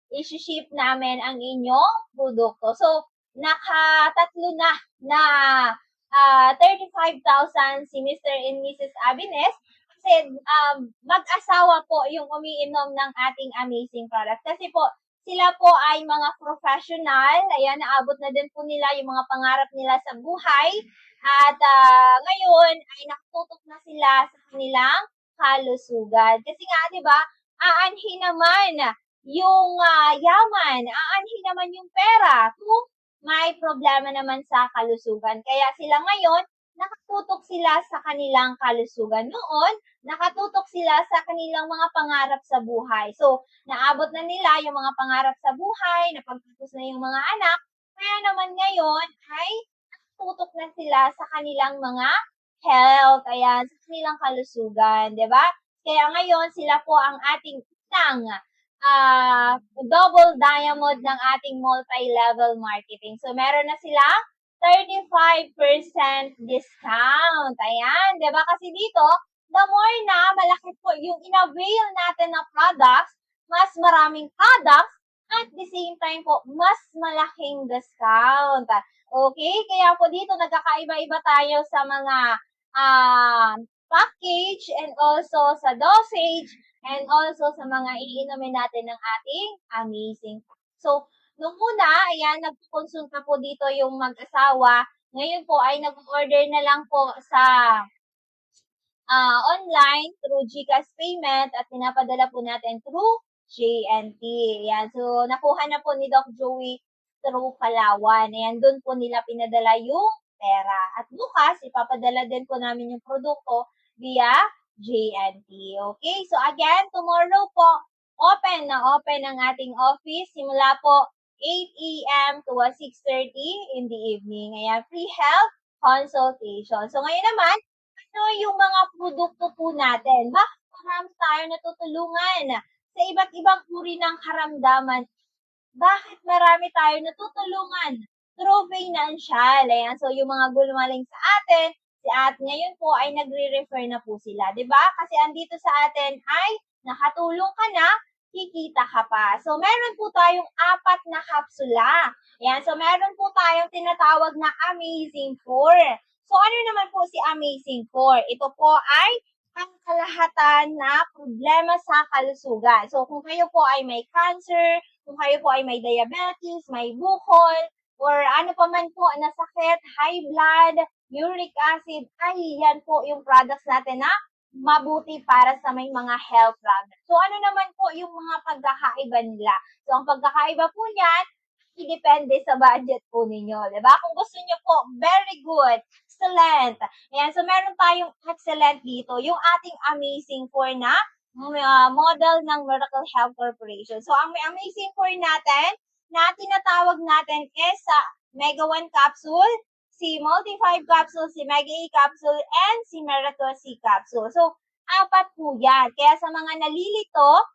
i-ship namin ang inyong produkto. So, nakatatlo na 35,000 si Mr. and Mrs. Abines kasi mag-asawa po yung umiinom ng ating amazing product. Kasi po, sila po ay mga professional. Ayan, naabot na din po nila yung mga pangarap nila sa buhay. At ngayon ay nakatutok na sila sa kanilang kalusugan. Kasi nga, di ba, aanhin naman yung yaman, aanhin naman yung pera kung may problema naman sa kalusugan. Kaya sila ngayon, nakatutok sila sa kanilang kalusugan. Noon, nakatutok sila sa kanilang mga pangarap sa buhay. So, naabot na nila yung mga pangarap sa buhay, napagtapos na yung mga anak, kaya naman ngayon ay nakatutok na sila sa kanilang mga health, ayan, sa kanilang kalusugan, di ba? Kaya ngayon, sila po ang ating isang double diamond ng ating multi-level marketing. So, meron na silang 35% discount. Ayan, di ba? Kasi dito, the more na malaki po yung in-avail natin na products, mas maraming products, at the same time po, mas malaking discount. Okay? Kaya po dito, nagkakaiba-iba tayo sa mga package and also sa dosage and also sa mga iinumin natin ng ating amazing. So, nung una, ayan, nagkonsulta po dito yung mag-asawa. Ngayon po ay nag-order na lang po sa online through GCash payment at pinapadala po natin through JNT. Ayan, so nakuha na po ni Doc Joey through Palawan. Ayan, doon po nila pinadala yung pera. At bukas, ipapadala din po namin yung produkto via JNT. Okay, so again, tomorrow po, open ang ating office. Simula po 8 a.m. to 6:30 in the evening. Ayan, free health consultation. So ngayon naman, ano yung mga produkto po natin? Bakit marami tayo natutulungan sa iba't ibang uri ng karamdaman? Bakit marami tayo natutulungan through financial? Ayan, so yung mga gulmaling sa atin, at ngayon po ay nagre-refer na po sila. 'Di ba? Kasi andito sa atin ay nakatulong ka na, kikita ka pa. So, meron po tayong 4 na kapsula. Ayan, so meron po tayong tinatawag na Amazing 4. So, ano naman po si Amazing 4? Ito po ay ang kalahatan na problema sa kalusugan. So, kung kayo po ay may cancer, kung kayo po ay may diabetes, may bukol, or ano pa man po na sakit, high blood, uric acid, ay yan po yung products natin na mabuti para sa may mga health problems. So ano naman po yung mga pagkakaiba nila? So ang pagkakaiba po niyan, depende sa budget po ninyo, di ba? Kung gusto niyo po, very good, excellent. Ayan, so meron tayong excellent dito, yung ating Amazing 4 na model ng Miracle Health Corporation. So ang Amazing 4 natin, na tinatawag natin is Mega 1 capsule, si Multi 5 capsule, si Mega A capsule, and si Miracle C capsule. So, 4 po yan. Kaya sa mga nalilito,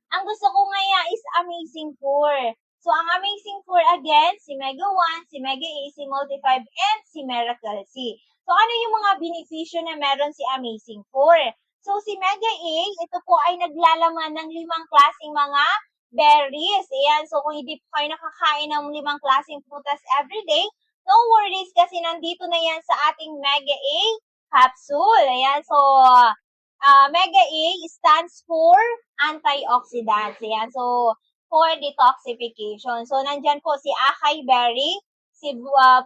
ang gusto ko ngayon is Amazing 4. So, ang Amazing 4 again, si Mega 1, si Mega A, si Multi 5, and si Miracle C. So, ano yung mga benepisyo na meron si Amazing 4? So, si Mega A, ito po ay naglalaman ng 5 klaseng mga berries. Ayan, so kung hindi po kayo nakakain ng 5 klaseng prutas everyday, no worries kasi nandito na yan sa ating Mega A capsule. Ayan, so Mega A stands for antioxidants. Ayan, so for detoxification. So nandyan po si acai berry, si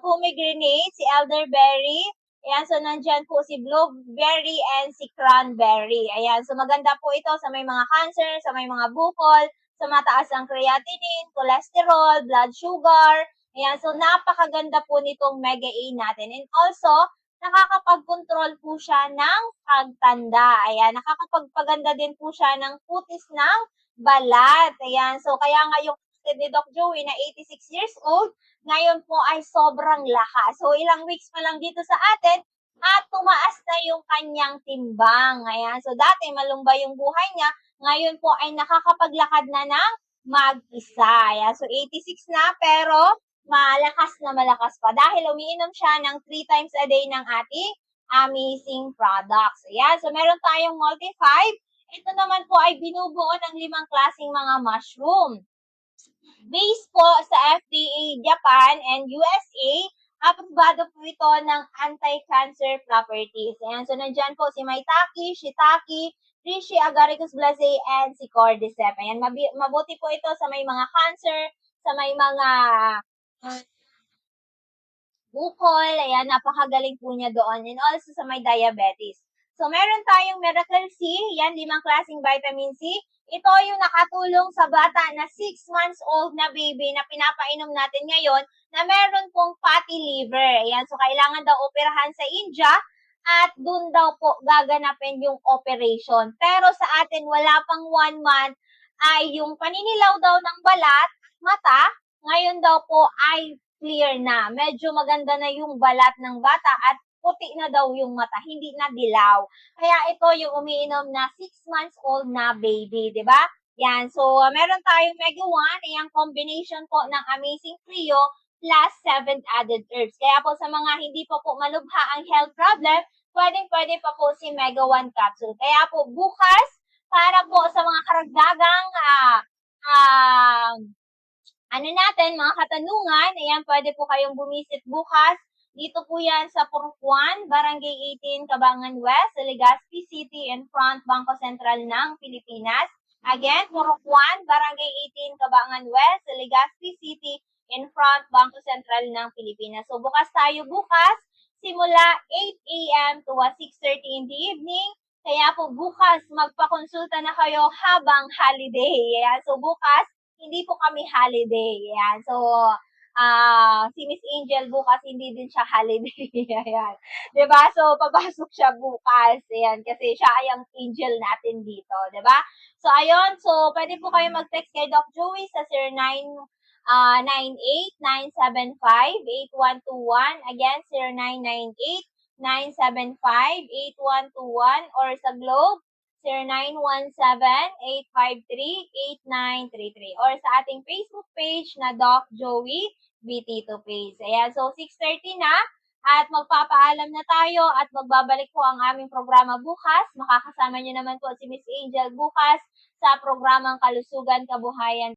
pomegranate, si elderberry. Ayan, so nandyan po si blueberry and si cranberry. Ayan, so maganda po ito sa may mga cancer, sa may mga bukol, sa mataas ang creatinine, cholesterol, blood sugar. Ayan, so napakaganda po nitong Mega A natin. And also, nakakapag-control po siya ng pagtanda. Ayan, nakakapagpaganda din po siya ng kutis ng balat. Ayan, so kaya nga yung ni Doc Joey na 86 years old, ngayon po ay sobrang lakas. So ilang weeks pa lang dito sa atin, at tumaas na yung kanyang timbang. Ayan, so dati malumba yung buhay niya, ngayon po ay nakakapaglakad na ng mag-isa. Ayan, so 86 na pero malakas na malakas pa dahil umiinom siya ng 3 times a day ng ating Amazing products. Ayan, so meron tayong Multi 5. Ito naman po ay binubuo ng 5 klaseng mga mushroom. Based po sa FDA Japan and USA, aprobado po ito ng anti-cancer properties. Ayan, so nandyan po si Maitake, Shiitake, Reishi, Agaricus blazei, and si Cordyceps. Ayan, mabuti po ito sa may mga cancer, sa may mga bukol. Ayan, napakagaling po niya doon. And also sa may diabetes. So, meron tayong Miracle C. Yan, 5 klaseng vitamin C. Ito yung nakatulong sa bata na 6 months old na baby na pinapainom natin ngayon na meron pong fatty liver. Ayan, so kailangan daw operahan sa India at dun daw po gaganapin yung operation. Pero sa atin, wala pang 1 month ay yung paninilaw daw ng balat, mata, ngayon daw po ay clear na. Medyo maganda na yung balat ng bata at puti na daw yung mata, hindi na dilaw. Kaya ito yung umiinom na 6 months old na baby, di ba? Yan, so meron tayong Mega 1, yung combination po ng Amazing Trio plus 7 added herbs. Kaya po sa mga hindi pa po malubha ang health problem, pwede pa po si Mega 1 capsule. Kaya po bukas, para po sa mga karagdagang mga katanungan, ayan, pwede po kayong bumisit bukas. Dito po yan sa Purok 1, Barangay 18, Cabangan West, Legazpi City, in front Bangko Sentral ng Pilipinas. Again, Purok 1, Barangay 18, Cabangan West, Legazpi City, in front Bangko Sentral ng Pilipinas. So bukas tayo bukas, simula 8 a.m. to 6:30 in the evening. Kaya po bukas, magpakonsulta na kayo habang holiday. Ayan. So bukas, hindi po kami holiday. Ayan. So, si Miss Angel bukas, hindi din siya holiday. Ayan. Diba? So, papasok siya bukas. Ayan. Kasi siya ay ang angel natin dito. Diba? So, ayun. So, pwede po kayo mag-text kay Doc Joey sa 0998-975-8121. Again, 0998-975-8121 or sa Globe 0917-853-8933 or sa ating Facebook page na Doc Joey BT2 Page. Ayan, so 6:30 na at magpapaalam na tayo at magbabalik po ang aming programa bukas. Makakasama niyo naman po si Miss Angel bukas sa programang Kalusugan Kabuhayan.